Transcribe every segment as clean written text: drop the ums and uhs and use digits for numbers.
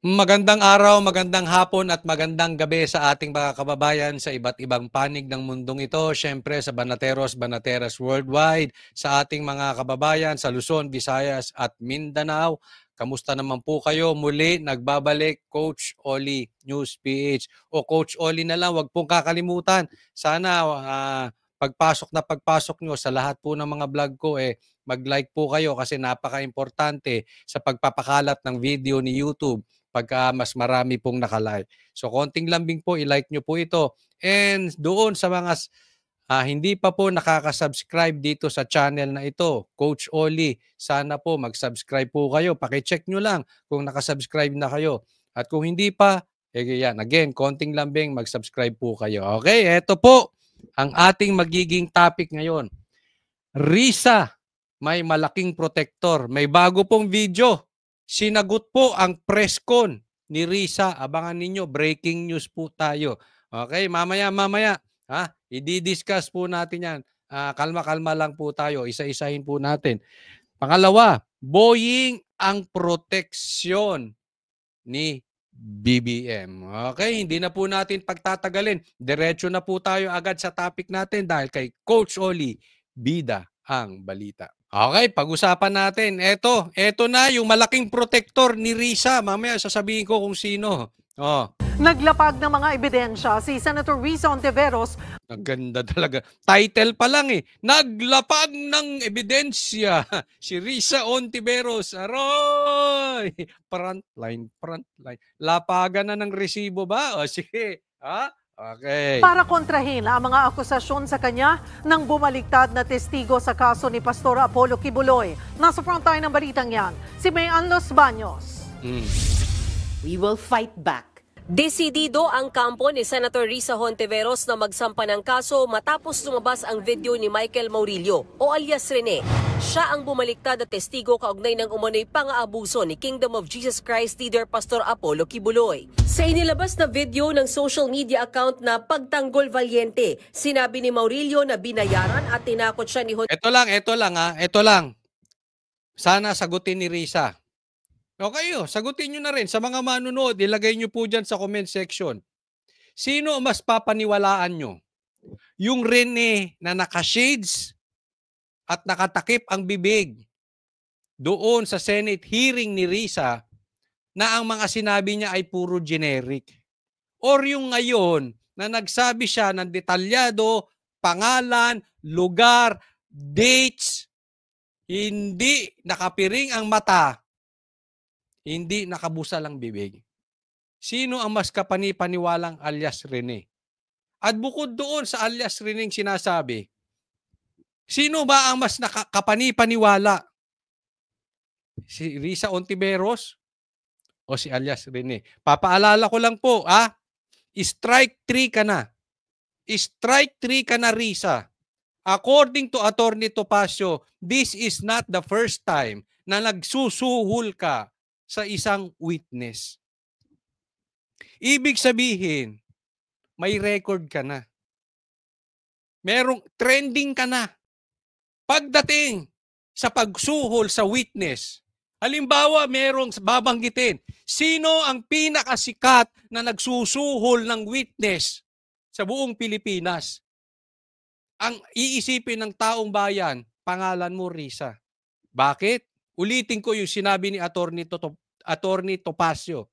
Magandang araw, magandang hapon at magandang gabi sa ating mga kababayan sa iba't ibang panig ng mundong ito. Siyempre sa Banateros, Banateras Worldwide, sa ating mga kababayan sa Luzon, Visayas at Mindanao. Kamusta naman po kayo? Muli nagbabalik Coach Oli News PH. O Coach Oli na lang, wag pong kakalimutan. Sana pagpasok nyo sa lahat po ng mga vlog ko mag-like po kayo kasi napaka-importante sa pagpapakalat ng video ni YouTube pagka mas marami pong nakalike. So konting lambing po, i-like nyo po ito. And doon sa mga hindi pa po nakaka-subscribe dito sa channel na ito, Coach Oli, sana po mag-subscribe po kayo. Paki-check nyo lang kung nakasubscribe na kayo. At kung hindi pa, yan, again, konting lambing, mag-subscribe po kayo. Okay, eto po ang ating magiging topic ngayon. Risa, may malaking protector. May bago pong video. Sinagot po ang press con ni Risa. Abangan ninyo, breaking news po tayo. Okay, mamaya, i-discuss po natin yan. Kalma-kalma lang po tayo. Isa-isahin po natin. Pangalawa, Boeing ang proteksyon ni BBM. Okay, hindi na po natin pagtatagalin. Diretso na po tayo agad sa topic natin dahil kay Coach Oli, bida ang balita. Okay, pag-usapan natin. Eto na yung malaking protector ni Risa. Mamaya sasabihin ko kung sino. Naglapag ng mga ebidensya si Senator Risa Hontiveros. Ang ganda talaga. Title pa lang Naglapag ng ebidensya si Risa Hontiveros. Aroy! Frontline. Lapagan na ng resibo ba? O sige. Okay. Para kontrahin ang mga akusasyon sa kanya ng bumaliktad na testigo sa kaso ni Pastor Apollo Kibuloy. Nasa front tayo ng balitang yan, si Mayan Los Baños. We will fight back. Desidido ang kampo ni Senator Risa Hontiveros na magsampa ng kaso matapos lumabas ang video ni Michael Maurilio o alias Rene. Siya ang bumaliktad na testigo kaugnay ng umano'y pang-aabuso ni Kingdom of Jesus Christ leader Pastor Apollo Kibuloy. Sa inilabas na video ng social media account na Pagtanggol Valiente, sinabi ni Maurilio na binayaran at tinakot siya ni Hontiveros. Ito lang. Sana sagutin ni Risa. Okay, sagutin nyo na rin. Sa mga manunood, ilagay nyo po dyan sa comment section. Sino mas papaniwalaan nyo? Yung Rene na naka-shades at nakatakip ang bibig doon sa Senate hearing ni Risa na ang mga sinabi niya ay puro generic. Or yung ngayon na nagsabi siya ng detalyado, pangalan, lugar, dates, hindi nakapiring ang mata, hindi nakabusal ang bibig. Sino ang mas kapani-paniwalang alias Rene? At bukod doon sa alias Rene sinasabi, sino ba ang mas kapani-paniwala? Si Risa Hontiveros o si alias Rene? Papaalala ko lang po, strike 3 ka na. Strike 3 ka na, Risa. According to Attorney Topacio, this is not the first time na nagsusuhol ka sa isang witness. Ibig sabihin, may record ka na. Merong trending ka na. Pagdating sa pagsuhol sa witness, halimbawa merong babanggitin, sino ang pinakasikat na nagsusuhol ng witness sa buong Pilipinas? Ang iisipin ng taong bayan, pangalan mo, Risa. Bakit? Ulitin ko yung sinabi ni Attorney Topacio.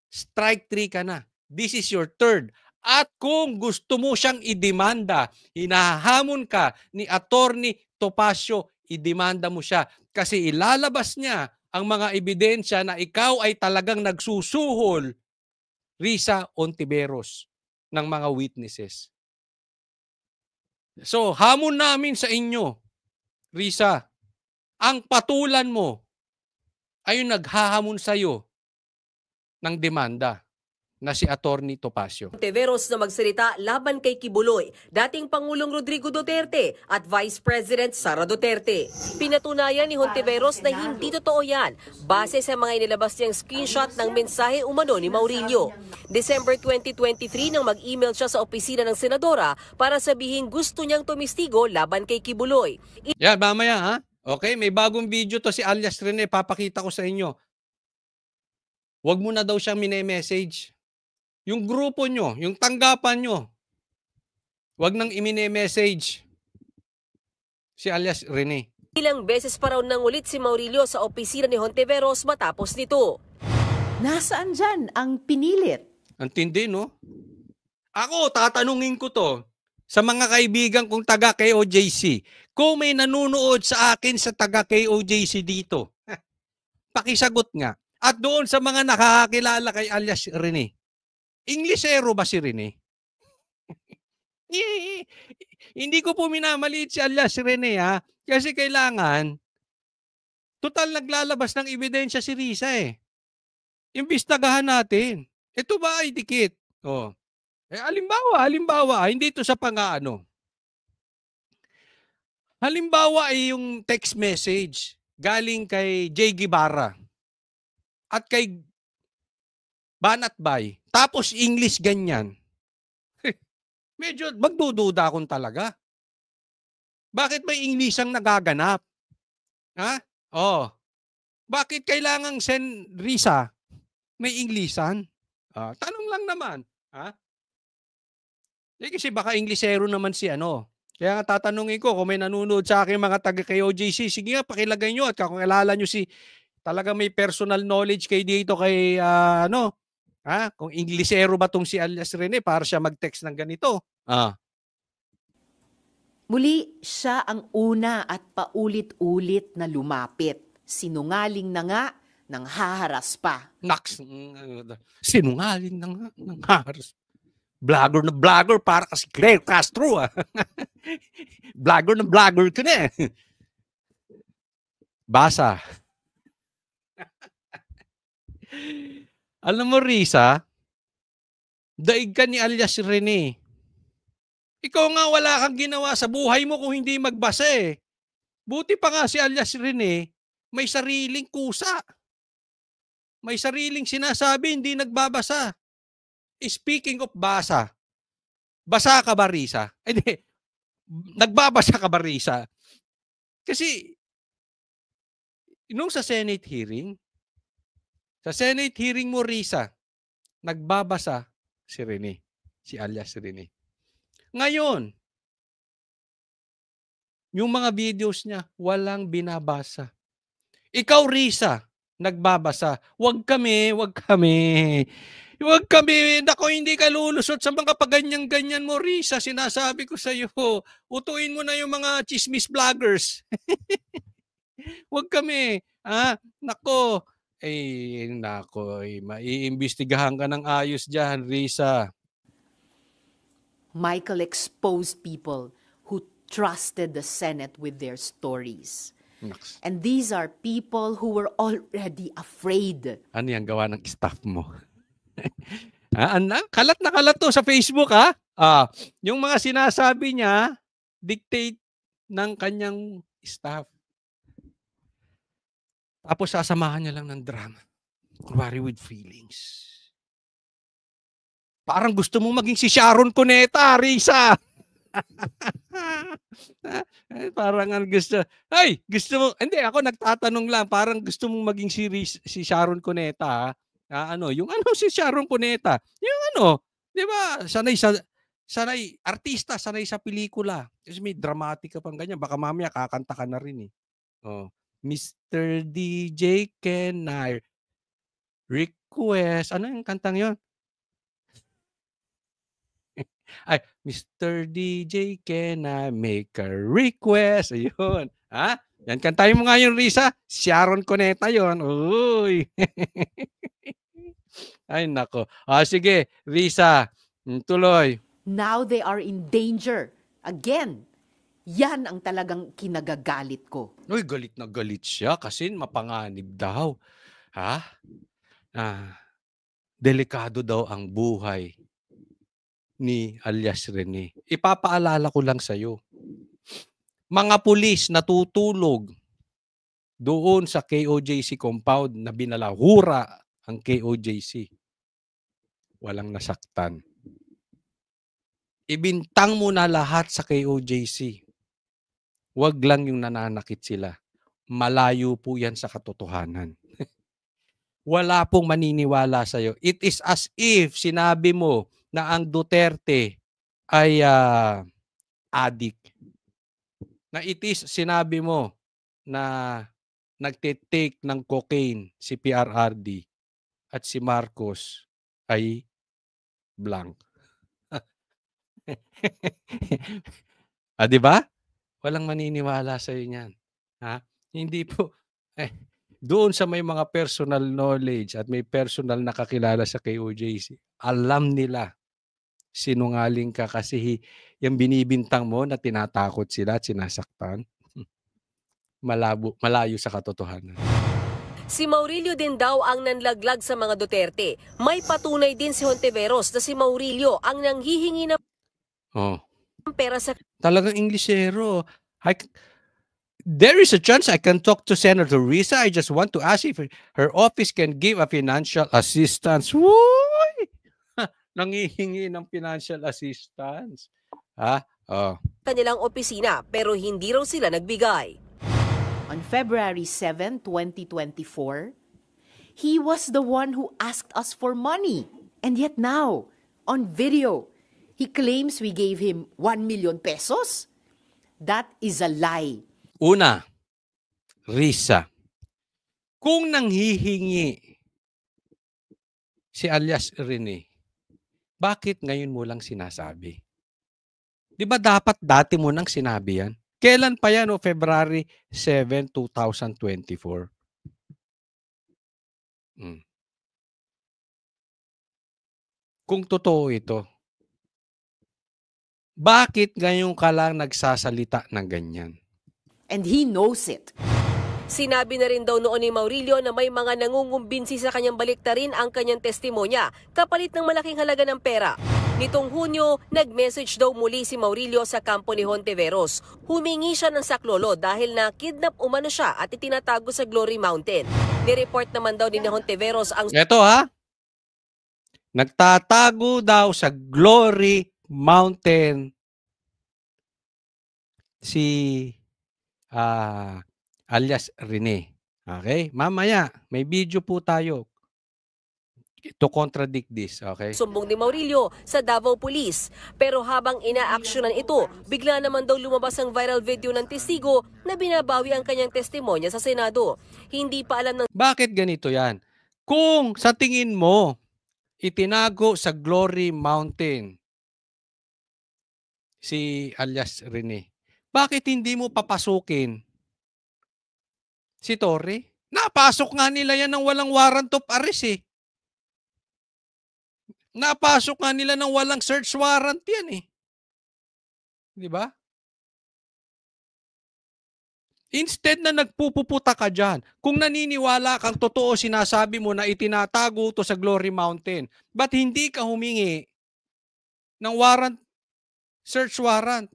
Strike 3 ka na. This is your third. At kung gusto mo siyang idemanda, hinahamon ka ni Attorney Topacio, idemanda mo siya. Kasi ilalabas niya ang mga ebidensya na ikaw ay talagang nagsusuhol, Risa Hontiveros, ng mga witnesses. So, hamon namin sa inyo, Risa, ang patulan mo ay naghahamon sa'yo ng demanda na si Attorney Topacio. Hontiveros na magsalita laban kay Kibuloy, dating Pangulong Rodrigo Duterte at Vice President Sara Duterte. Pinatunayan ni Hontiveros na hindi totoo yan base sa mga inilabas niyang screenshot ng mensahe umano ni Maurilio. December 2023 nang mag-email siya sa opisina ng senadora para sabihin gusto niyang tumistigo laban kay Kibuloy. Yan, mamaya Okay, may bagong video to si alias Rene, papakita ko sa inyo. Wag mo na daw siyang mine-message. Yung grupo nyo, yung tanggapan nyo, wag nang imine-message si alias Rene. Ilang beses pa raw nangulit si Maurilio sa opisina ni Hontiveros matapos nito. Nasaan dyan ang pinilit? Ang tindi, no? Ako, tatanungin ko to sa mga kaibigan kong taga KOJC. Kung may nanunood sa akin sa taga KOJC dito, pakisagot nga. At doon sa mga nakakakilala kay alias Rene, Inglesero ba si Rene? Hindi ko po minamaliit si alias Rene, ha? Kasi kailangan, total naglalabas ng ebidensya si Risa eh. Imbistagahan natin. Ito ba ay dikit? Oh. Halimbawa, hindi ito sa pang-ano. Halimbawa ay yung text message galing kay Jay Guevara at kay Banat Bay. Tapos English ganyan. Medyo magdududa akong talaga. Bakit may English ang nagaganap? Ha? Oh. Bakit kailangang send Risa may Englishan? Tanong lang naman. Ha? Kasi baka Inglesero naman si ano. Kaya nga tatanungin ko kung may nanonood sa akin mga taga kay OJC, sige nga pakilagay nyo at kakilala nyo si talaga may personal knowledge kay dito kay kung Inglesero ba tong si alias Rene para siya mag-text ng ganito. Muli, siya ang una at paulit-ulit na lumapit. Sinungaling na nga, nang haharas pa. Naks, sinungaling na nga, nang haharas. Vlogger na vlogger para kasi Claire Castro. Vlogger na vlogger ka na. Basa. Alam mo, Risa, daig ka ni alias Rene. Ikaw nga wala kang ginawa sa buhay mo kung hindi magbasa eh. Buti pa nga si alias Rene, may sariling kusa. May sariling sinasabi, hindi nagbabasa. Speaking of basa, basa ka ba, Risa? Hindi, nagbabasa ka ba, Risa? Kasi, nung sa Senate hearing mo, Risa, nagbabasa si Rene, si alias Rene. Ngayon, yung mga videos niya, walang binabasa. Ikaw, Risa, nagbabasa. Wag kami. Nako, hindi ka lulusot sa mga paganyan-ganyan mo, Risa. Sinasabi ko sa iyo, utuin mo na yung mga chismis vloggers. Wag kami. Nako. Maiimbestigahan ka ng ayos dyan, Risa. Michael exposed people who trusted the Senate with their stories. Naks. And these are people who were already afraid. Ano yan gawa ng staff mo? Kalat na kalat to sa Facebook, ha? Yung mga sinasabi niya, dictate ng kanyang staff. Tapos sasamahan niya lang ng drama. Kunwari with feelings. Parang gusto mong maging si Sharon Cuneta, Risa. Parang gusto mo, hindi, ako nagtatanong lang, parang gusto mong maging si Sharon Cuneta, si Sharon Cuneta, di ba, sanay, artista, sanay sa pelikula, kasi may dramatic ka pang ganyan, baka mamaya kakanta ka na rin eh. Mr. DJ, can I request, ano yung kantang yon? Ay, Mr. DJ, can I make a request? Ayun. Yan, kantahin mo nga yung Risa. Sharon Cuneta yon. Uy. Ay, nako. Sige, Risa. Tuloy. Now they are in danger. Again, yan ang talagang kinagagalit ko. Uy, galit na galit siya kasi mapanganib daw. Delikado daw ang buhay ni alias Rene. Ipapaalala ko lang sa'yo. Mga pulis natutulog doon sa KOJC compound na binalahura ang KOJC. Walang nasaktan. Ibintang mo na lahat sa KOJC. Wag lang yung nananakit sila. Malayo po yan sa katotohanan. wala pong maniniwala sa'yo. It is as if sinabi mo na ang Duterte ay addict. Na it is sinabi mo na nagte-take ng cocaine si PRRD at si Marcos ay blank. 'Di ba? Walang maniniwala sa'yo niyan. Ha? Hindi po doon sa may mga personal knowledge at may personal na kakilala sa KOJC, alam nila sinungaling ka kasi yung binibintang mo na tinatakot sila at sinasaktan, malayo sa katotohanan. Si Maurilio din daw ang nanlaglag sa mga Duterte. May patunay din si Hontiveros na si Maurilio ang nanghihingi ng Oh, pera sa talagang Inglesero. There is a chance I can talk to Senator Risa. I just want to ask if her office can give a financial assistance. Woy! Nanghihingi ng financial assistance. Oh. kanilang opisina pero hindi raw sila nagbigay. On February 7, 2024, he was the one who asked us for money. And yet now, on video, he claims we gave him 1 million pesos. That is a lie. Una, Risa, kung nanghihingi si alias Rene, bakit ngayon mo lang sinasabi? Di ba dapat dati mo nang sinabi yan? Kailan pa yan? February 7, 2024. Kung totoo ito, bakit ngayon ka lang nagsasalita ng ganyan? And he knows it. Sinabi na rin daw noon ni Maurilio na may mga nangungumbinsi sa kanyang baliktarin ang kanyang testimonya kapalit ng malaking halaga ng pera. Nitong Hunyo, nag-message daw muli si Maurilio sa kampo ni Hontiveros. Humingi siya ng saklolo dahil na kidnap umano siya at itinatago sa Glory Mountain. Nireport naman daw ni Hontiveros ang Ito nagtatago daw sa Glory Mountain si alias Rene. Okay? Mamaya, may video po tayo to contradict this. Okay? sumbong ni Maurilio sa Davao Police. Pero habang inaaksyonan ito, bigla naman daw lumabas ang viral video ng testigo na binabawi ang kanyang testimonya sa Senado. Hindi pa alam ng Bakit ganito yan? Kung sa tingin mo, itinago sa Glory Mountain si alias Rene, bakit hindi mo papasukin si Torre? Napasok nga nila yan ng walang warrant of arrest eh. Napasok nga nila ng walang search warrant yan eh. Di ba? Instead na nagpupuputa ka dyan, kung naniniwala kang totoo sinasabi mo na itinatago to sa Glory Mountain, ba't hindi ka humingi ng warrant, search warrant?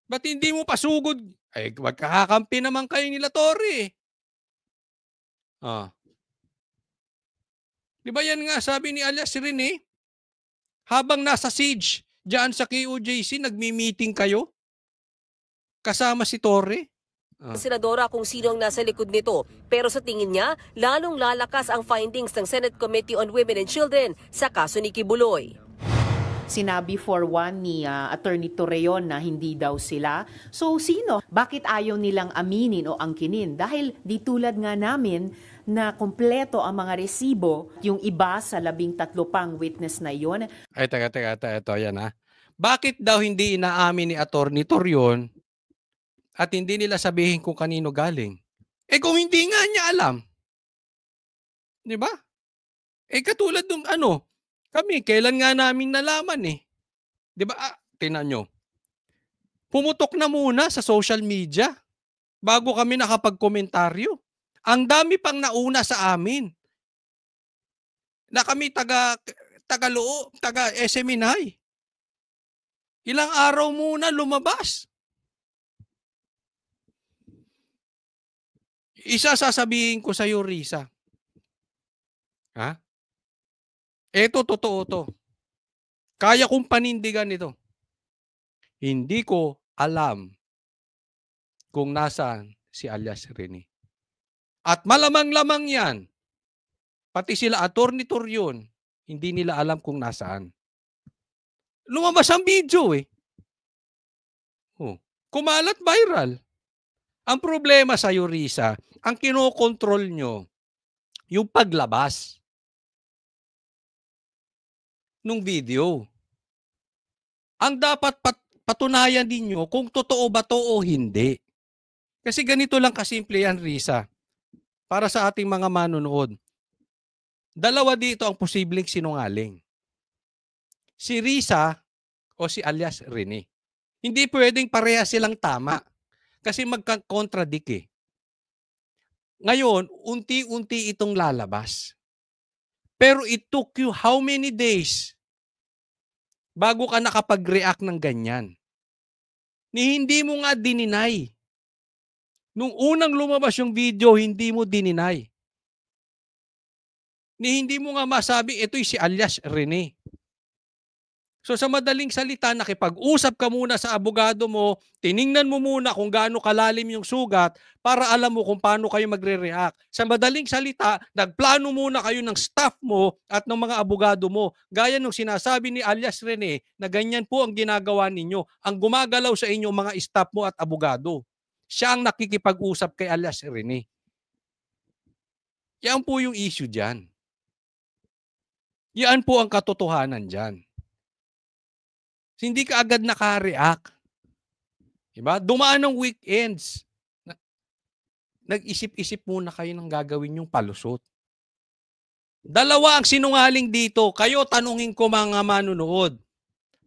Ba't hindi mo pasugod? Ay, magkakakampi naman kayo nila Torre. Di ba yan nga sabi ni alias Rene? Habang nasa siege dyan sa KOJC, nagmi-meeting kayo? Kasama si Torre? senadora kung sino ang nasa likod nito. Pero sa tingin niya, lalong lalakas ang findings ng Senate Committee on Women and Children sa kaso ni Kibuloy. Sinabi for one ni Attorney Torreon na hindi daw sila. So sino? Bakit ayaw nilang aminin o angkinin? Dahil di tulad nga namin na kompleto ang mga resibo, yung iba sa 13 pang witness na iyon. Ay, teka, ito yan Bakit daw hindi inaamin ni Attorney Torreon at hindi nila sabihin kung kanino galing? Kung hindi nga niya alam. Di ba? Katulad nung kami, kailan nga namin nalaman eh. Di ba? Tingnan nyo. Pumutok na muna sa social media bago kami nakapag-komentaryo. Ang dami pang nauna sa amin. Na kami taga SMNI. Ilang araw muna lumabas. Isa sasabihin ko sa iyo, Risa. Ito, totoo to. Kaya kong panindigan ito. Hindi ko alam kung nasaan si alias Rene. At malamang-lamang yan pati sila Attorney Torion, hindi nila alam kung nasaan. Lumabas ang video eh. Oh, kumalat viral. Ang problema sa Risa, ang kinokontrol nyo, yung paglabas ng video. Ang dapat patunayan ninyo kung totoo ba to o hindi. Kasi ganito lang kasimple yan, Risa. Para sa ating mga manonood. Dalawa dito ang posibleng sinungaling. Si Risa o si alias Rene. Hindi pwedeng pareha silang tama. Kasi magka-contradict eh. Ngayon, unti-unti itong lalabas. Pero it took you how many days bago ka nakapag-react ng ganyan? Hindi mo nga dininay. Nung unang lumabas yung video, hindi mo dininay. Hindi mo nga masabi, ito'y si alias Rene. So sa madaling salita, nakipag-usap ka muna sa abogado mo, tiningnan mo muna kung gaano kalalim yung sugat para alam mo kung paano kayo magre-react. Sa madaling salita, nagplano muna kayo ng staff mo at ng mga abogado mo. Gaya nung sinasabi ni alias Rene na ganyan po ang ginagawa ninyo. Ang gumagalaw sa inyo mga staff mo at abogado. Siya ang nakikipag-usap kay alias Rene. Yan po yung issue dyan. Yan po ang katotohanan dyan. Hindi ka agad naka-react. Diba? Dumaan ng weekends. Nag-isip-isip muna kayo ng gagawin yung palusot. Dalawa ang sinungaling dito. Kayo tanungin ko mga manunood.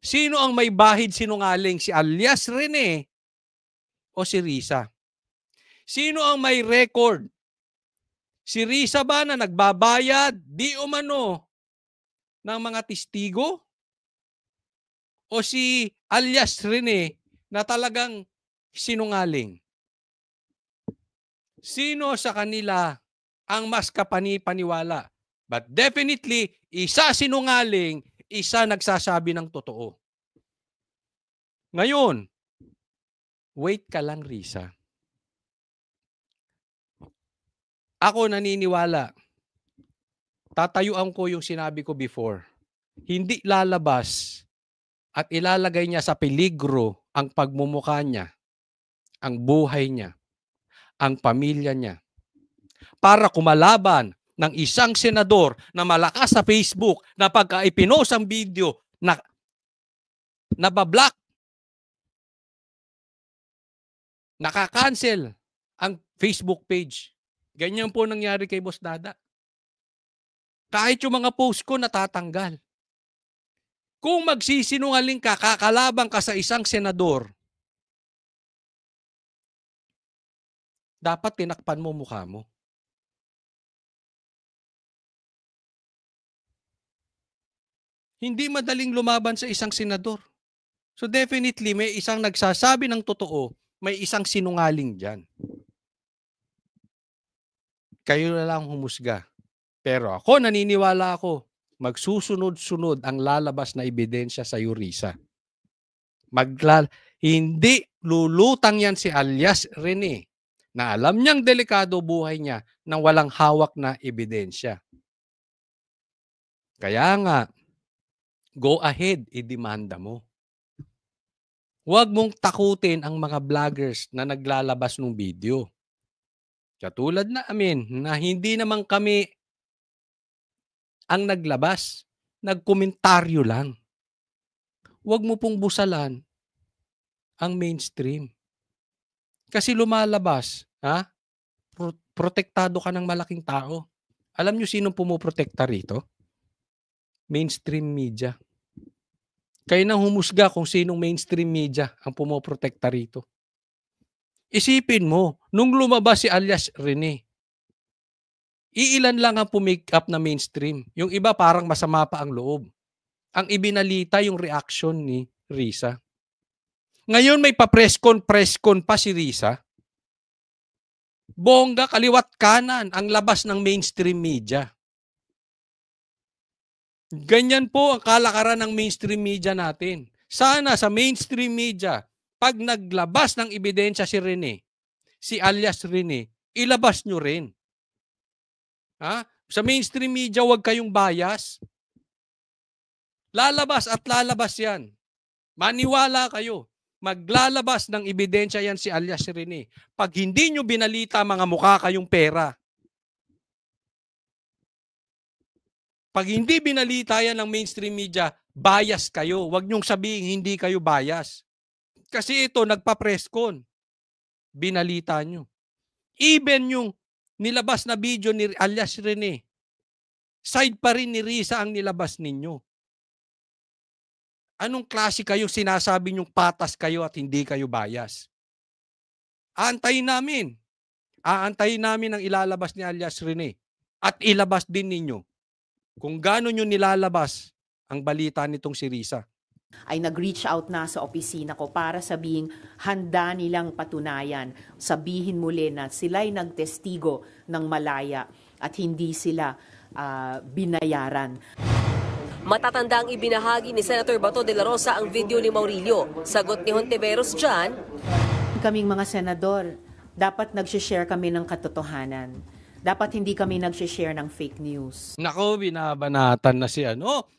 Sino ang may bahid sinungaling? Si alias Rene o si Risa? Sino ang may record? Si Risa ba na nagbabayad di umano ng mga testigo? O si alias Rene na talagang sinungaling? Sino sa kanila ang mas kapani-paniwala? But definitely, isa sinungaling, isa nagsasabi ng totoo. Ngayon, wait ka lang, Risa. Ako naniniwala, tatayuan ko yung sinabi ko before. Hindi lalabas at ilalagay niya sa peligro ang pagmumukha niya, ang buhay niya, ang pamilya niya, para kumalaban ng isang senador na malakas sa Facebook na pagka ipinost ang video na nabablock, nakakancel ang Facebook page. Ganyan po nangyari kay Boss Dada. Kahit yung mga post ko natatanggal. Kung magsisinungaling ka, kakalabang ka sa isang senador, dapat tinakpan mo mukha mo. Hindi madaling lumaban sa isang senador. So definitely, may isang nagsasabi ng totoo, may isang sinungaling dyan. Kayo na lang humusga. Pero ako, naniniwala ako, magsusunod-sunod ang lalabas na ebidensya sa Risa. Hindi lulutang yan si alias Rene na alam niyang delikado buhay niya nang walang hawak na ebidensya. Kaya nga, go ahead, idemanda mo. Huwag mong takutin ang mga vloggers na naglalabas ng video. Katulad namin na hindi naman kami ang naglabas, nagkomentaryo lang. Huwag mo pong busalan ang mainstream. Kasi lumalabas, protektado ka ng malaking tao. Alam nyo sinong pumuprotekta rito? Mainstream media. Kayo nang humusga kung sinong mainstream media ang pumuprotekta rito. Isipin mo, nung lumabas si alias Rene, iilan lang ang pumake up na mainstream. Yung iba parang masama pa ang loob. Ang ibinalita yung reaction ni Risa. Ngayon may pa-press con pa si Risa. Bongga, kaliwat kanan ang labas ng mainstream media. Ganyan po ang kalakaran ng mainstream media natin. Sana sa mainstream media, pag naglabas ng ebidensya si Rene, si alias Rene, ilabas nyo rin. Sa mainstream media, huwag kayong bias. Lalabas at lalabas yan. Maniwala kayo. Maglalabas ng ebidensya yan si alias Rene. Pag hindi nyo binalita, mga mukha kayong pera. Pag hindi binalita yan ng mainstream media, bias kayo. Huwag nyong sabihin hindi kayo bias. Kasi ito, nagpa-press con. Binalita nyo. Even yung nilabas na video ni alias Rene, side pa rin ni Risa ang nilabas ninyo. Anong klase kayo sinasabi nyong patas kayo at hindi kayo bias? Aantayin namin. Aantayin namin ang ilalabas ni alias Rene. At ilabas din ninyo kung gaano nyo nilalabas ang balita nitong si Risa. Ay nag-reach out na sa opisina ko para sabihing handa nilang patunayan. Sabihin muli na sila'y nagtestigo ng malaya at hindi sila binayaran. Matatanda ang ibinahagi ni Senator Bato de la Rosa ang video ni Maurilio. Sagot ni Hontiveros dyan, Kaming mga senador, dapat nag-share kami ng katotohanan. Dapat hindi kami nag-share ng fake news. Nako, binabanatan na si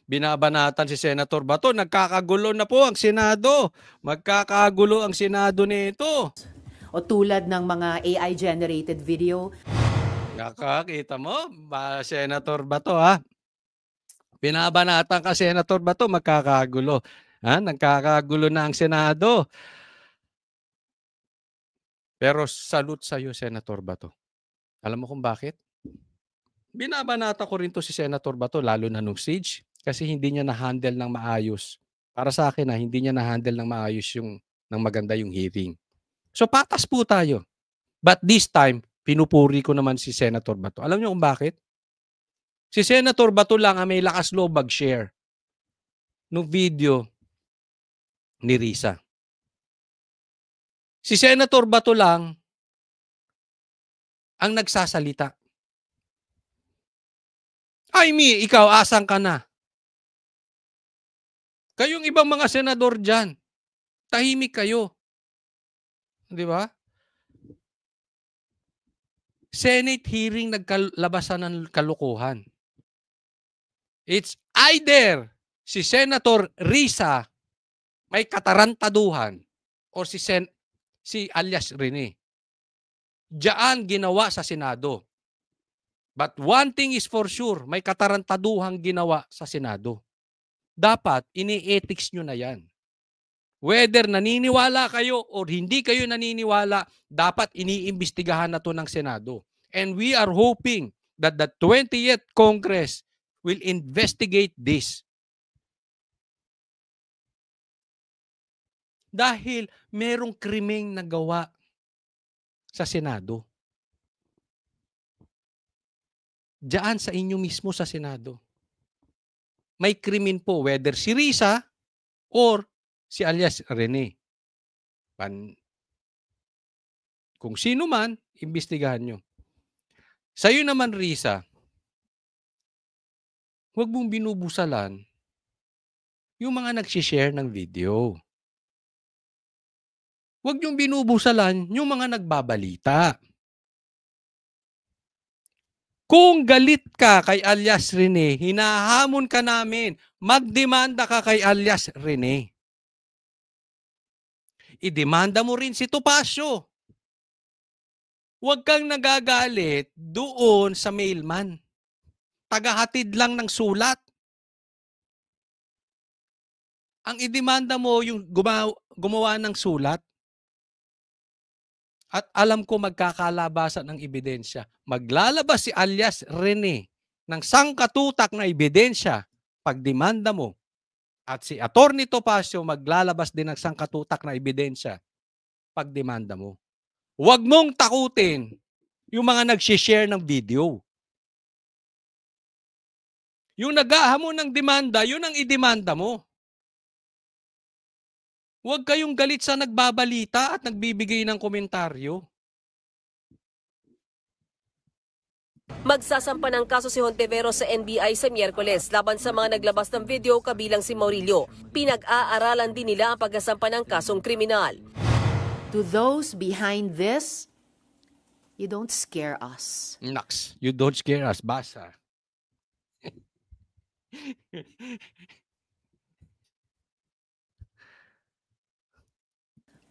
binabanatan si Senator Bato. Nagkakagulo na po ang Senado. Magkakagulo ang Senado nito. O tulad ng mga AI-generated video, Nakakita mo, Senator Bato ha? Binabanatan ka, Senator Bato, magkakagulo. Nagkakagulo na ang Senado. Pero salute sa'yo, Senator Bato. Alam mo kung bakit? Binabanata ko rin to si Senator Bato, lalo na nung siege, kasi hindi niya na-handle ng maayos. Para sa akin hindi niya na-handle ng maayos ng maganda yung hearing. So patas po tayo. But this time, pinupuri ko naman si Senator Bato. Alam niyo kung bakit? Si Senator Bato lang ang may lakas loob mag-share ng video ni Risa. Si Senator Bato lang ang nagsasalita. Ay, ikaw, asan ka na? Kayong ibang mga senador dyan, tahimik kayo. Di ba? Senate hearing nagkalabasan ng kalukuhan. It's either si Senator Risa may katarantaduhan or si alias Rene. Diyan ginawa sa Senado. But one thing is for sure, may katarantaduhang ginawa sa Senado. Dapat ini-ethics nyo na yan. Whether naniniwala kayo or hindi kayo naniniwala, dapat iniimbestigahan na to ng Senado. And we are hoping that the 20th Congress will investigate this. Dahil merong krimeng nagawa sa Senado. Diyan sa inyo mismo sa Senado. May krimen po, whether si Risa or si alias Rene. Kung sino man, imbestigahan nyo. Sa'yo naman, Risa, huwag mong binubusalan yung mga nagsishare ng video. Huwag niyong binubusalan yung mga nagbabalita. Kung galit ka kay alias Rene, hinahamon ka namin, magdemanda ka kay alias Rene. Idemanda mo rin si Topacio. Huwag kang nagagalit doon sa mailman. Tagahatid lang ng sulat. Ang idemanda mo yung gumawa ng sulat. At alam ko magkakalabasan ng ebidensya. Maglalabas si alias Rene ng sangkatutak na ebidensya pag demanda mo. At si Atty. Topacio maglalabas din ng sangkatutak na ebidensya pag demanda mo. Huwag mong takutin yung mga nagsishare ng video. Yung naghahamon ng demanda, yun ang idemanda mo. Huwag kayong galit sa nagbabalita at nagbibigay ng komentaryo. Magsasampa ng kaso si Hontiveros sa NBI sa Miyerkules laban sa mga naglabas ng video kabilang si Maurilio. Pinag-aaralan din nila ang pagsasampa ng kasong kriminal. To those behind this, You don't scare us. Naks, you don't scare us. Basa.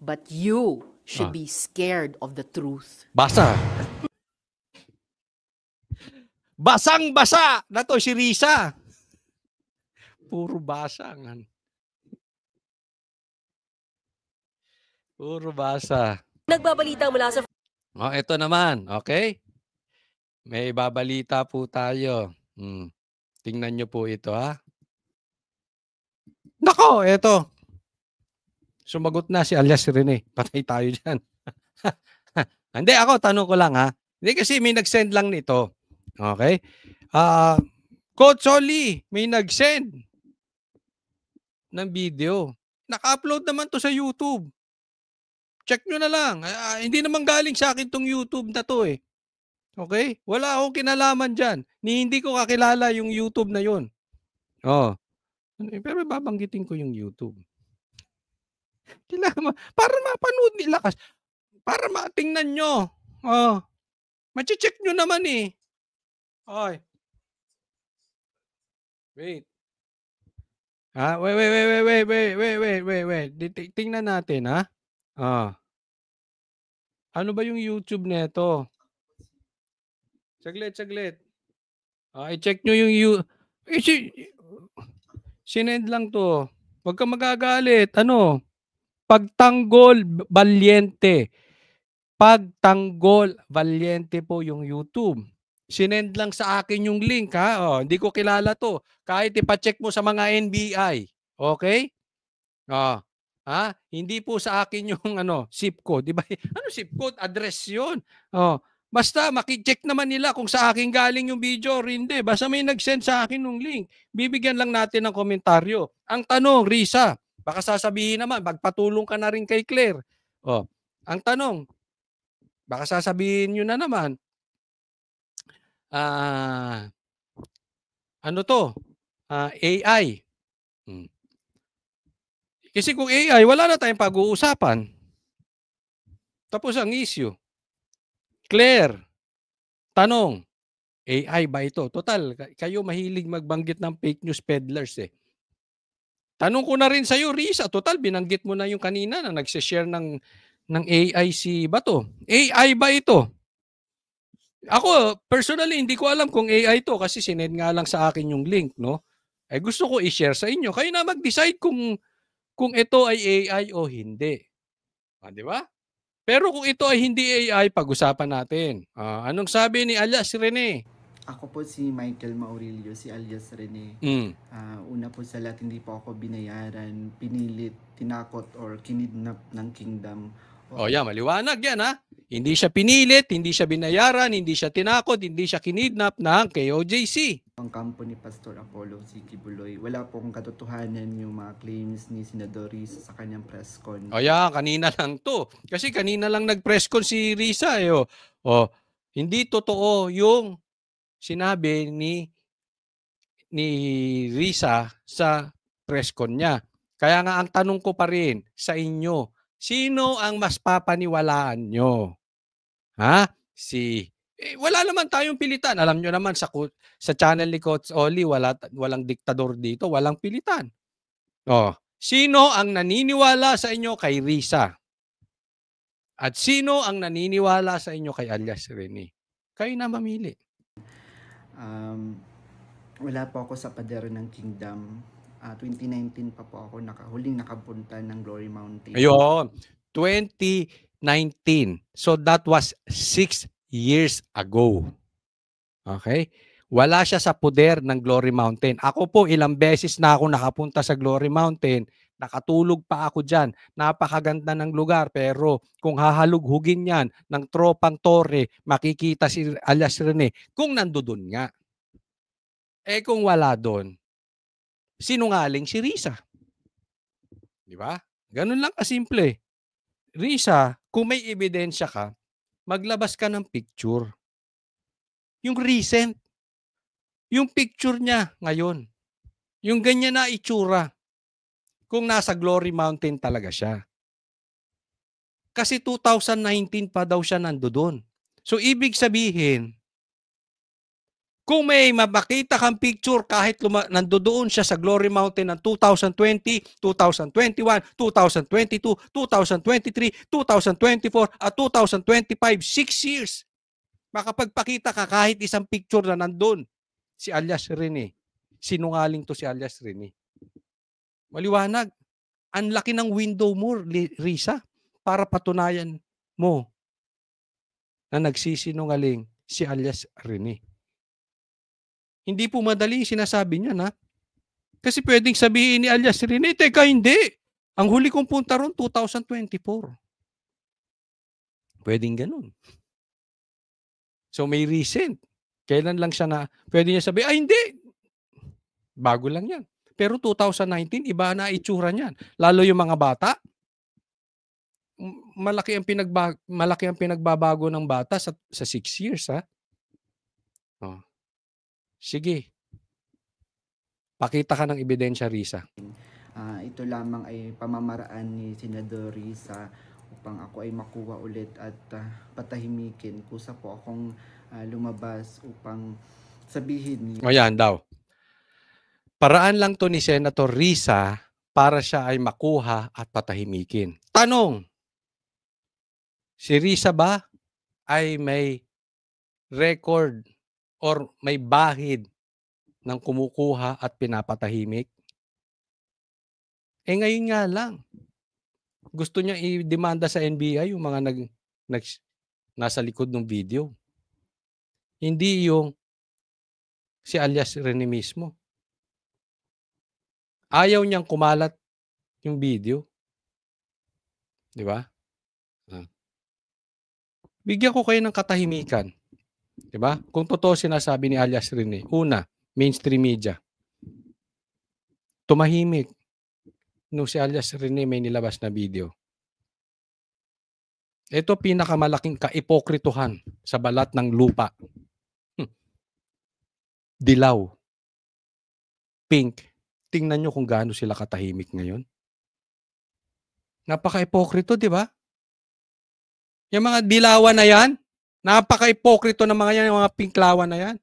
But you should Ah. be scared of the truth. Basa. Basang-basa na to si Risa. Puro basangan. Puro basa. Nagbabalita mula sa Oh, ito naman, okay? May babalita po tayo. Tingnan nyo po ito, ha? Nako, ito. Sumagot na si alias Rene. Patay tayo dyan. Hindi, ako, tanong ko lang, ha? Hindi kasi may nag-send lang nito. Okay? Coach Oli, may nag-send ng video. Naka-upload naman to sa YouTube. Check nyo na lang. Hindi naman galing sa akin tong YouTube na to eh. Okay? Wala akong kinalaman dyan. Hindi ko kakilala yung YouTube na yun. Oh. Pero babanggitin ko yung YouTube. Para mapanood nila kasi. Para matingnan nyo. Oh. Mache-check nyo naman eh. Oy. Wait. Wait. Tingnan natin, ha? Ano ba yung YouTube nito? Saglit. I-check nyo yung sinend lang to. Huwag ka magagalit. Ano? Pagtanggol Valiente. Pagtanggol Valiente po yung YouTube. Sinend lang sa akin yung link, ha? Hindi ko kilala to. Kahit ipacheck mo sa mga NBI. Okay? Hindi po sa akin yung zip code, di ba? Ano zip code? Address 'yon. Basta maki-check naman nila kung sa akin galing yung video or hindi. Basta may nag-send sa akin ng link. Bibigyan lang natin ng komentaryo. Ang tanong, Risa, baka sasabihin naman, magpatulong ka na rin kay Claire. Ang tanong, baka sasabihin nyo na naman, ano to? AI. Kasi kung AI, wala na tayong pag-uusapan. Tapos ang issue. Claire, tanong, AI ba ito? Total, kayo mahilig magbanggit ng fake news peddlers eh. Tanong ko na rin sa'yo, Risa, total, binanggit mo na yung kanina na nagsishare ng AI si Bato. AI ba ito? Ako, personally, hindi ko alam kung AI to kasi sinend nga lang sa akin yung link, no? Gusto ko i-share sa inyo. Kayo na mag-decide kung ito ay AI o hindi. Di ba? Pero kung ito ay hindi AI, pag-usapan natin. Anong sabi ni alias Rene? Ako po si Michael Maurilio, si alias Rene. Una po sa lahat, hindi po ako binayaran, pinilit, tinakot, or kinidnap ng kingdom. Maliwanag yan, ha? Hindi siya pinilit, hindi siya binayaran, hindi siya tinakot, hindi siya kinidnap ng KOJC. Ang kampo ni Pastor Apollo C. Kibuloy, wala pong katotohanan yung mga claims ni Senador Risa sa kanyang press con. Kanina lang to. Kasi kanina lang nag-press con si Risa. Hindi totoo yung sinabi ni Risa sa press con niya. Kaya nga ang tanong ko pa rin sa inyo, sino ang mas papaniwalaan nyo? Wala naman tayong pilitan. Alam nyo naman sa channel ni Coach Oli, walang diktador dito, walang pilitan. Sino ang naniniwala sa inyo kay Risa? At sino ang naniniwala sa inyo kay alias Rene? Kayo na mamili. Wala po ako sa pader ng kingdom. 2019 pa po ako huling nakapunta ng Glory Mountain. Ayun, 2019. So that was 6 years ago. Okay? Wala siya sa poder ng Glory Mountain. Ako po, ilang beses na ako nakapunta sa Glory Mountain. Nakatulog pa ako dyan. Napakaganda ng lugar. Pero kung hahalughugin yan ng tropang Torre, makikita si alias Rene kung nandoon nga. Kung wala doon, sinungaling si Risa. Di ba? Ganun lang kasimple. Risa, kung may ebidensya ka, maglabas ka ng picture. Yung recent. Yung picture niya ngayon. Yung ganyan na itsura. Kung nasa Glory Mountain talaga siya. Kasi 2019 pa daw siya nandoon. So, ibig sabihin, kung may mapakita kang picture kahit nandoon siya sa Glory Mountain ng 2020, 2021, 2022, 2023, 2024, at 2025, 6 years, makapagpakita ka kahit isang picture na nandun, si alias Rene. Sinungaling to si alias Rene. Maliwanag. Ang laki ng window mo, Risa, para patunayan mo na nagsisinungaling si alias Rene. Hindi po madali sinasabi niya na. Kasi pwedeng sabihin ni alias Rene, teka hindi. Ang huli kong punta ron, 2024. Pwedeng ganun. So may recent. Kailan lang siya na, pwede niya sabihin, ay hindi. Bago lang yan. Pero 2019, iba na itsura niyan. Lalo yung mga bata, malaki ang pinagbabago ng bata sa 6 years, ha? Oh. Sige. Pakita ka ng ebidensya, Risa. Ito lamang ay pamamaraan ni Senador Risa upang ako ay makuha ulit at patahimikin. Kusa po akong lumabas upang sabihin. O yan daw. Paraan lang to ni Senator Risa para siya ay makuha at patahimikin. Tanong, si Risa ba ay may record or may bahid ng kumukuha at pinapatahimik? Ngayon nga lang, gusto niya i-demanda sa NBI yung mga nasa likod ng video. Hindi yung si alias Rene mismo. Ayaw niyang kumalat yung video. Di ba? Bigyan ko kayo ng katahimikan. Di ba? Kung totoo sinasabi ni alias Rene, una, mainstream media. Tumahimik nung si alias Rene may nilabas na video. Ito pinakamalaking kaipokrituhan sa balat ng lupa. Dilaw. Pink. Tingnan nyo kung gaano sila katahimik ngayon. Napaka-ipokrito, di ba? Yung mga dilawan na yan, napaka-ipokrito ng mga yan, yung mga pinklawan na yan.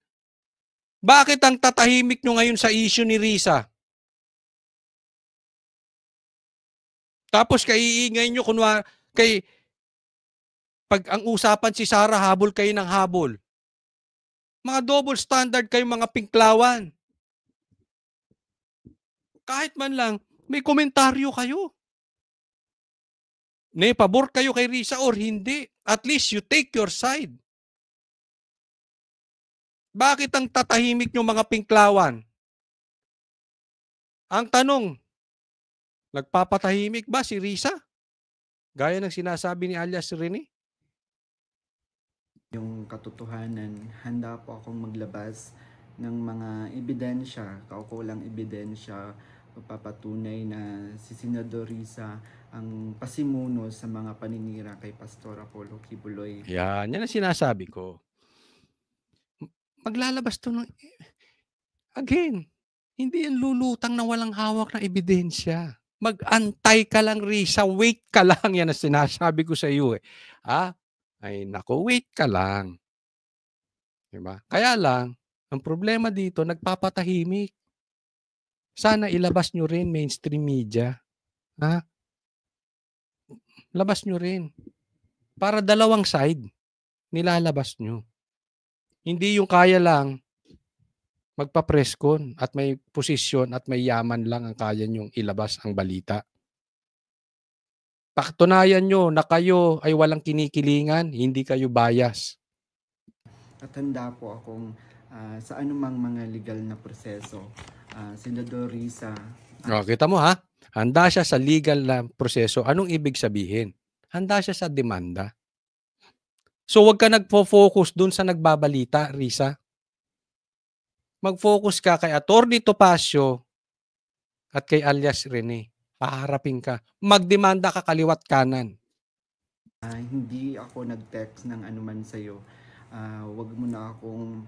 Bakit ang tatahimik nyo ngayon sa issue ni Risa? Tapos kaiingay nyo pag ang usapan si Sarah, habol kayo ng habol. Mga double standard kayo, mga pinklawan. Kahit man lang, may komentaryo kayo. May pabor kayo kay Risa or hindi. At least you take your side. Bakit ang tatahimik nyo mga pinklawan? Ang tanong, nagpapatahimik ba si Risa? Gaya ng sinasabi ni alias Rene? Yung katotohanan, handa po akong maglabas ng mga ebidensya, kaukulang ebidensya, papatunay na si Senador Risa ang pasimuno sa mga paninira kay Pastor Apollo Kibuloy. Yan ang sinasabi ko. Maglalabas to ng... Again, hindi yan lulutang na walang hawak na ebidensya. Mag-antay ka lang, Risa. Wait ka lang. Yan ang sinasabi ko sa iyo. Ay nako, wait ka lang. Diba? Kaya lang, ang problema dito, nagpapatahimik. Sana ilabas nyo rin mainstream media. Labas nyo rin. Para dalawang side, nilalabas nyo. Hindi yung kaya lang magpa-presscon at may posisyon at may yaman lang ang kaya nyong ilabas ang balita. Patunayan nyo na kayo ay walang kinikilingan, hindi kayo bias. At handa po akong sa anumang mga legal na proseso. Senador Risa. Kita mo ha? Handa siya sa legal na proseso. Anong ibig sabihin? Handa siya sa demanda. So wag ka nagfo-focus dun sa nagbabalita, Risa. Mag-focus ka kay Atty. Topacio at kay alias Rene. Paharapin ka. Magdemanda ka kaliwat kanan. Hindi ako nag-text ng anuman sa'yo. Wag mo na akong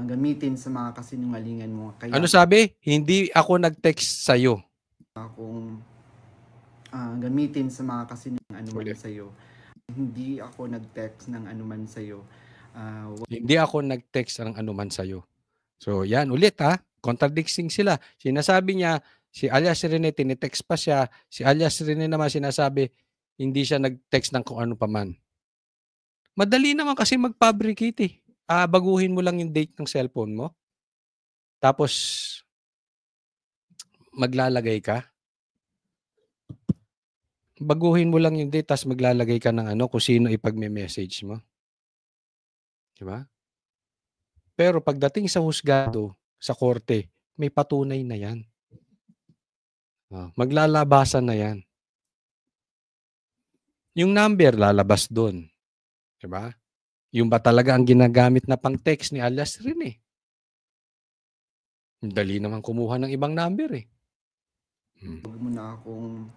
gamitin sa mga kasinungalingan mo. Kaya ano sabi? Hindi ako nag-text sa'yo. Akong gamitin sa mga kasinungalingan sa'yo. Hindi ako nag-text ng anuman sa'yo. Hindi ako nag-text ng anuman sa'yo. So, yan ulit ha. Contradicting sila. Sinasabi niya, si alias Rene, tinitext pa siya. Si alias Rene naman sinasabi, hindi siya nag-text ng kung ano pa man. Madali naman kasi mag-fabricate eh. Baguhin mo lang yung date ng cellphone mo. Tapos, maglalagay ka. Baguhin mo lang yung date, tapos maglalagay ka ng ano, kung sino ipagme-message mo. Diba? Pero pagdating sa husgado, sa korte, may patunay na yan. Maglalabasan na yan. Yung number, lalabas doon. Diba? Yung ba talaga ang ginagamit na pang text ni alias Rene? Dali naman kumuha ng ibang number eh. Huwag mo na akong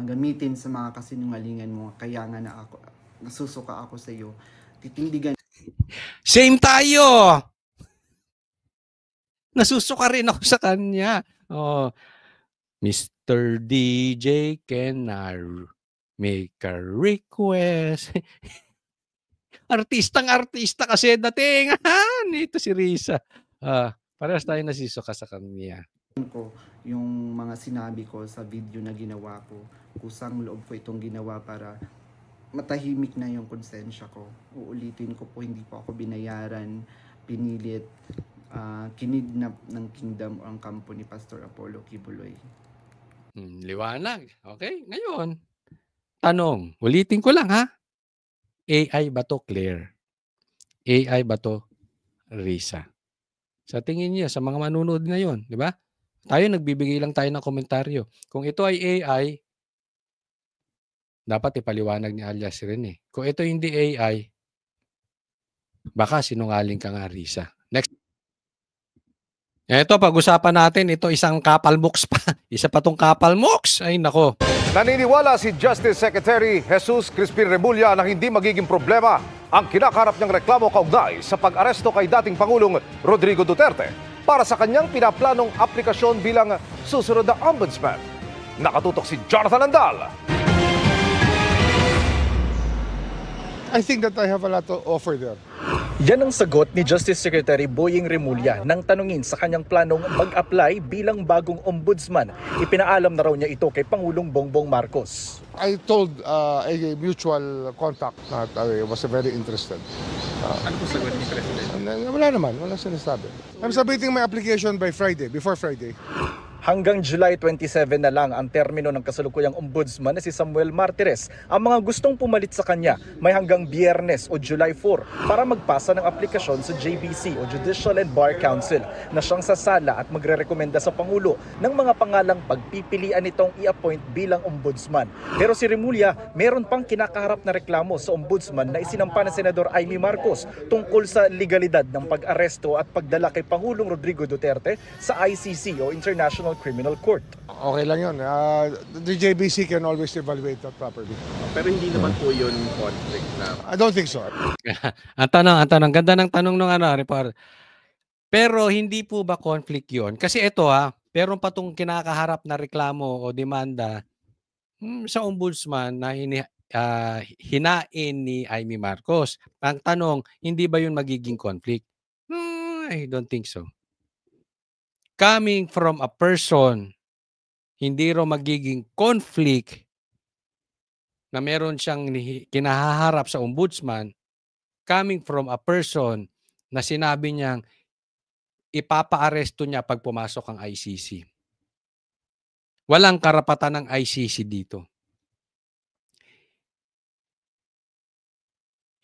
gamitin sa mga kasinungalingan mo. Kaya nga nasusuka ako sa iyo. Titindigan. Same tayo! Nasusuka rin ako sa kanya. Mr. DJ, can I make a request? Artistang-artista kasi dating. Ito si Risa. Parehas tayo nasisuka sa kanya. Ko yung mga sinabi ko sa video na ginawa ko. Kusang loob ko itong ginawa para matahimik na yung konsensya ko. Uulitin ko po, hindi po ako binayaran, pinilit, kinidnap ng kingdom o ang kampo ni Pastor Apollo Kibuloy. Liwanag. Okay, ngayon. Tanong, ulitin ko lang ha. AI ba to, Claire? AI ba to, Risa? Sa tingin niyo, sa mga manunood ngayon, di ba? Tayo nagbibigay lang tayo ng komentaryo. Kung ito ay AI, dapat ipaliwanag ni alias Rene. Kung ito hindi AI, baka sinungaling ka nga, Risa. Next. Ito, pag-usapan natin, ito isang kapal mooks pa. Isa pa tong kapal mooks. Ay, nako. Naniniwala si Justice Secretary Jesus Crispin Remulla na hindi magiging problema ang kinakaharap niyang reklamo kaugnay sa pag-aresto kay dating Pangulong Rodrigo Duterte para sa kanyang pinaplanong aplikasyon bilang susunod na ombudsman. Nakatutok si Jonathan Andal. I think that I have a lot to offer there. Yan ang sagot ni Justice Secretary Boying Remulla nang tanungin sa kanyang planong mag-apply bilang bagong ombudsman. Ipinaalam na raw niya ito kay Pangulong Bongbong Marcos. I told a mutual contact that I was very interested. Ano po sagot ni President? Wala naman, wala sinasabi. I'm submitting my application by Friday, before Friday. Hanggang July 27 na lang ang termino ng kasalukuyang ombudsman na si Samuel Martires. Ang mga gustong pumalit sa kanya may hanggang Biyernes o July 4 para magpasa ng aplikasyon sa JBC o Judicial and Bar Council na siyang sasala at magrerekomenda sa Pangulo ng mga pangalang pagpipilian nitong i-appoint bilang ombudsman. Pero si Remulla, meron pang kinakaharap na reklamo sa ombudsman na isinampa ng Senador Amy Marcos tungkol sa legalidad ng pag-aresto at pagdala kay Pangulong Rodrigo Duterte sa ICC o International Criminal Court. Okay lang yun. The JBC can always evaluate that properly. Pero hindi naman po yun conflict na... I don't think so. ang tanong. Ganda ng tanong ng report. Pero hindi po ba conflict yun? Kasi ito meron pa itong kinakaharap na reklamo o demanda sa ombudsman na hinain ni Amy Marcos. Ang tanong, hindi ba yun magiging conflict? I don't think so. Coming from a person, hindi raw magiging conflict na meron siyang kinahaharap sa ombudsman, coming from a person na sinabi niyang ipapa-aresto niya pag pumasok ang ICC. Walang karapatan ng ICC dito.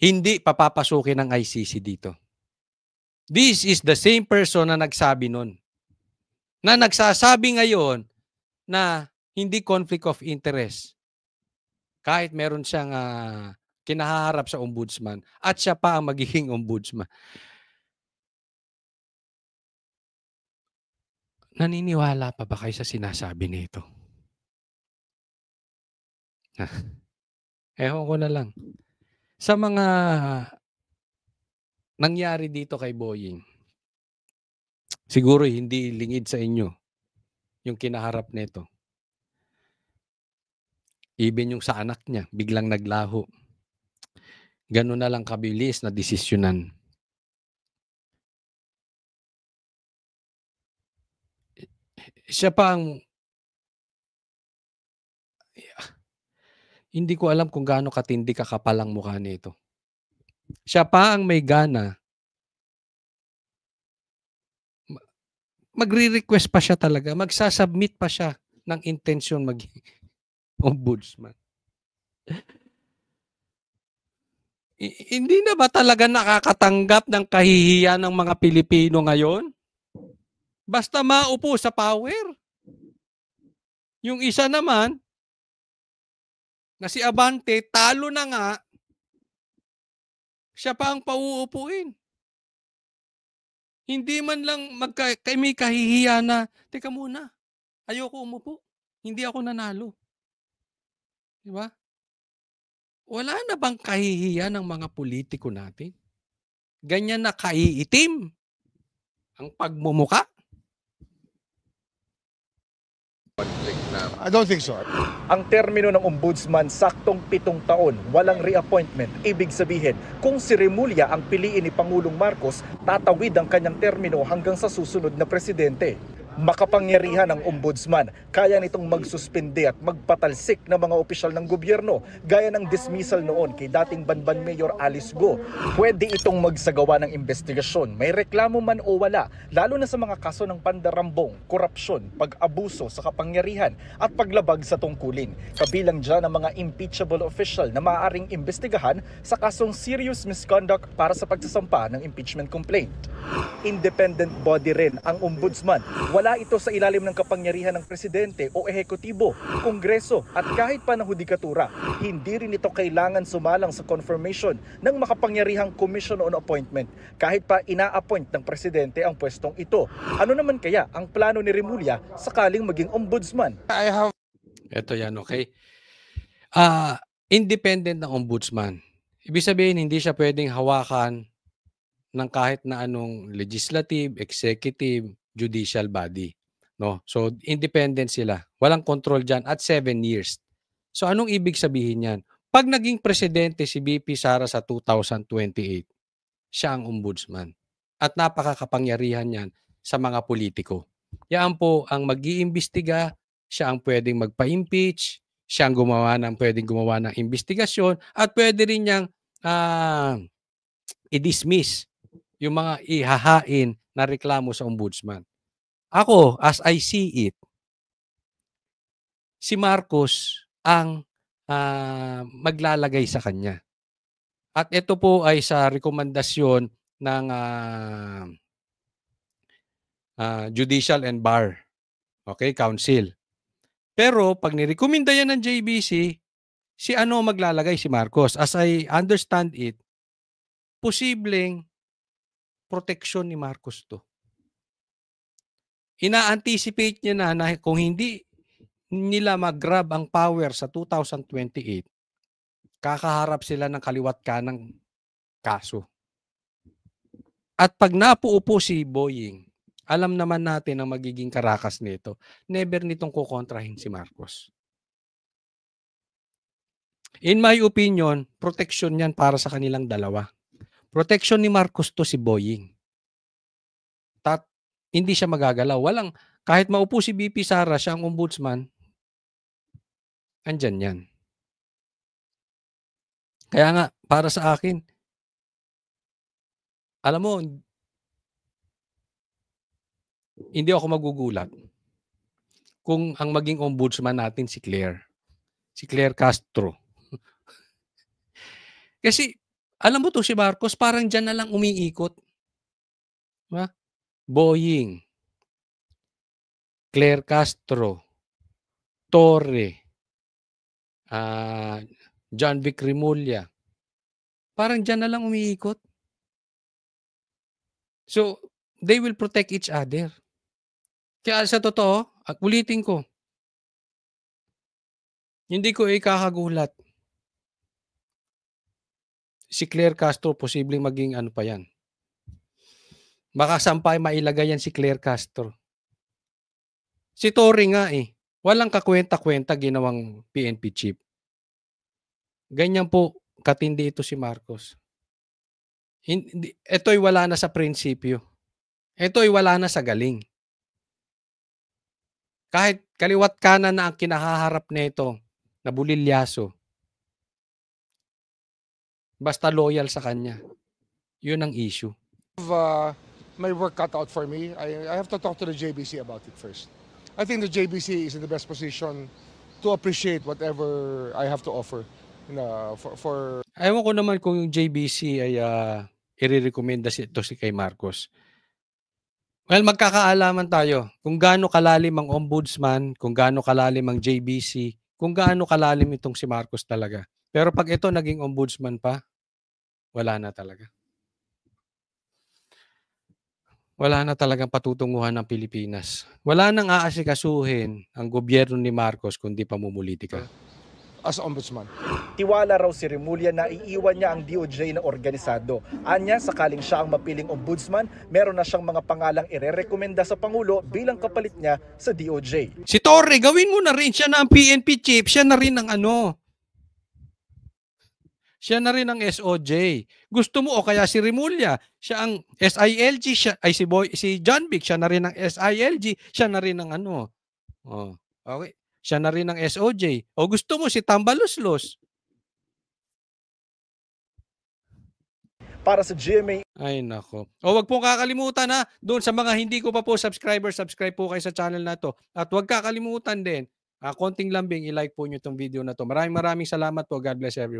Hindi papapasukin ng ICC dito. This is the same person na nagsabi nun. Na nagsasabi ngayon na hindi conflict of interest. Kahit meron siyang kinaharap sa ombudsman at siya pa ang magiging ombudsman. Naniniwala pa ba kayo sa sinasabi nito? Ewan ko na lang. Sa mga nangyari dito kay Boying, siguro hindi lingid sa inyo yung kinaharap nito. Even yung sa anak niya, biglang naglaho. Gano'n na lang kabilis na desisyonan. Siya pa ang hindi ko alam kung gaano katindi kakapal ang mukha nito. Siya pa ang may gana. Magre-request pa siya talaga. Magsasubmit pa siya ng intensyon maging ombudsman. Hindi na ba talaga nakakatanggap ng kahihiyan ng mga Pilipino ngayon? Basta maupo sa power. Yung isa naman, na si Abante, talo na nga, siya pa ang pauupuin. Hindi man lang may kahihiya na, teka muna, ayoko umupo. Hindi ako nanalo. Di ba? Wala na bang kahihiya ng mga politiko natin? Ganyan na kaiitim ang pagmumuka? I don't think so. Ang termino ng ombudsman, saktong 7 taon, walang reappointment. Ibig sabihin, kung si Remulla ang piliin ni Pangulong Marcos, tatawid ang kanyang termino hanggang sa susunod na presidente. Makapangyarihan ng ombudsman, kaya nitong magsuspende at magpatalsik ng mga opisyal ng gobyerno, gaya ng dismissal noon kay dating Banban Mayor Alice Go. Pwede itong magsagawa ng investigasyon, may reklamo man o wala, lalo na sa mga kaso ng pandarambong, korupsyon, pag-abuso sa kapangyarihan at paglabag sa tungkulin. Kabilang dyan ang mga impeachable official na maaaring investigahan sa kasong serious misconduct para sa pagsasampa ng impeachment complaint. Independent body rin ang ombudsman. Wala ito sa ilalim ng kapangyarihan ng presidente o ehekutibo, kongreso at kahit pa ng hudikatura. Hindi rin ito kailangan sumalang sa confirmation ng makapangyarihang commission on appointment kahit pa ina-appoint ng presidente ang pwestong ito. Ano naman kaya ang plano ni Remulla sakaling maging ombudsman? Ito yan, okay? Independent ng ombudsman. Ibig sabihin, hindi siya pwedeng hawakan ng kahit na anong legislative, executive, judicial body. No? So, independent sila. Walang control dyan at 7 years. So, anong ibig sabihin yan? Pag naging presidente si BP Sara sa 2028, siya ang ombudsman. At napakakapangyarihan yan sa mga politiko. Yan po ang mag-iimbestiga, siya ang pwedeng magpa-impeach, siya ang pwedeng gumawa ng investigasyon, at pwede rin niyang i-dismiss yung mga ihahain na reklamo sa ombudsman. Ako, as I see it, si Marcos ang maglalagay sa kanya. At ito po ay sa rekomendasyon ng Judicial and Bar, okay, Council. Pero pag nirekomenda yan ng JBC, si ano maglalagay? Si Marcos. As I understand it, posibleng proteksyon ni Marcos to. Ina-anticipate niya na kung hindi nila mag-grab ang power sa 2028, kakaharap sila ng kaliwat kanang kaso. At pag napuupo si Boying, alam naman natin ang magiging karakas nito. Never nitong kukontrahin si Marcos. In my opinion, protection yan para sa kanilang dalawa. Protection ni Marcos to si Boying. Hindi siya magagalaw. Walang, kahit maupo si BP Sara, siya ang ombudsman, andyan yan. Kaya nga, para sa akin, alam mo, hindi ako magugulat kung ang maging ombudsman natin si Claire Castro. Kasi, alam mo to si Marcos, parang dyan na lang umiikot. Diba? Boying, Claire Castro, Torre, John Vic Remulla. Parang dyan na lang umiikot. So, they will protect each other. Kaya sa totoo, at ulitin ko, hindi ko ikakagulat. Si Claire Castro, posibleng maging ano pa yan. Makasampay mailagay yan si Claire Castro. Si Torre nga walang kakwenta-kwenta ginawang PNP chief. Ganyan po katindi ito si Marcos. Ito'y wala na sa prinsipyo. Ito'y wala na sa galing. Kahit kaliwat kanan na ang kinahaharap nito na bulilyaso, basta loyal sa kanya. Yun ang issue. My work cut out for me. I have to talk to the JBC about it first. I think the JBC is in the best position to appreciate whatever I have to offer. For Ewan ko naman kung yung JBC ay i-recommenda ito si kay Marcos. Well, magkakaalaman tayo kung gaano kalalim ang ombudsman, kung gaano kalalim ang JBC, kung gaano kalalim itong si Marcos talaga. Pero pag ito naging ombudsman pa, wala na talaga. Wala na talagang patutunguhan ng Pilipinas. Wala nang aasikasuhin ang gobyerno ni Marcos kundi pamumulitika. as ombudsman. Tiwala raw si Remulla na iiwan niya ang DOJ na organisado. Anya, sakaling siya ang mapiling ombudsman, meron na siyang mga pangalang irerekomenda sa Pangulo bilang kapalit niya sa DOJ. Si Torre, gawin mo na rin. Siya na ang PNP chief. Siya na rin ang Siya na rin ang SOJ. Gusto mo o kaya si Remulla, siya ang SILG, si John Vic, siya na rin ang SILG, siya na rin ang okay. Siya na rin ang SOJ. O gusto mo si Tambaluslos. Para sa GMA. Ay nako. O wag pong kakalimutan doon sa mga hindi ko pa po subscribe po kayo sa channel na to. At wag kakalimutan din, konting lambing i-like po nyo itong video na to. Maraming salamat po. God bless everyone.